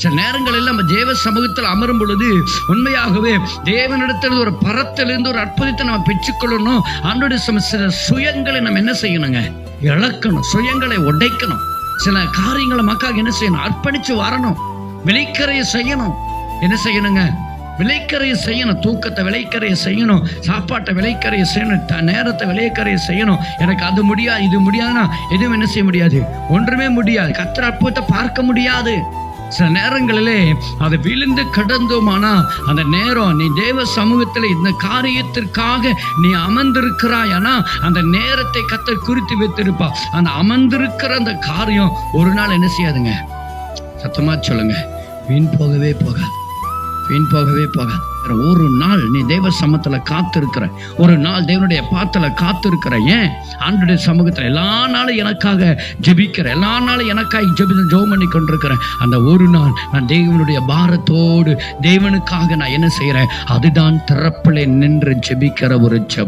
சில நேரங்களில் நம்ம தேவ சமூகத்தில் அமரும் பொழுது உண்மையாகவே தேவனிடத்தில் ஒரு பரத்திலிருந்து ஒரு அற்புதத்தை நம்ம பெற்றுக்கொள்ளணும். ஆண்டோடைய சில சுயங்களை நம்ம என்ன செய்யணுங்க? இழக்கணும், சுயங்களை உடைக்கணும். சில காரியங்களை மக்களுக்கு என்ன செய்யணும்? அர்ப்பணிச்சு வரணும், விலைக்கரையை செய்யணும். என்ன செய்யணுங்க? விலைக்கரையை செய்யணும். தூக்கத்தை விலைக்கரையை செய்யணும், சாப்பாட்டை விலைக்கரையை செய்யணும், நேரத்தை விலைக்கரையை செய்யணும். எனக்கு அது முடியாது, இது முடியாதுன்னா எதுவும் என்ன செய்ய முடியாது? ஒன்றுமே முடியாது. கர்த்தர் அற்புதத்தை பார்க்க முடியாது. சில நேரங்களிலே அதை விழுந்து கடந்தோமானா அந்த நேரம் நீ தேவ சமூகத்தில் இந்த காரியத்திற்காக நீ அமர்ந்திருக்கிறாய். ஆனா அந்த நேரத்தை கர்த்தர் குறித்து வைத்திருப்பா. அந்த அமர்ந்திருக்கிற அந்த காரியம் ஒரு நாள் என்ன செய்யாதுங்க? சத்தமா சொல்லுங்க, வீண் போகவே போகாது, வீண் போகவே போகாது. ஒரு நாள் நீ தேவ சமூகத்துல காத்திருக்கிற, ஒரு நாள் தேவனுடைய பாத்துல காத்திருக்கிற. ஏன்? ஆண்டவருடைய சமூகத்துல எல்லா நாளும் எனக்காக ஜெபிக்கிற, எல்லா நாளும் எனக்காக ஜெபம் பண்ணி கொண்டிருக்கிறேன். அந்த ஒரு நாள் நான் தேவனுடைய பாரத்தோடு தேவனுக்காக நான் என்ன செய்யறேன்? அதுதான் திறப்பிலே நின்று ஜெபிக்கிற ஒரு ஜெபம்.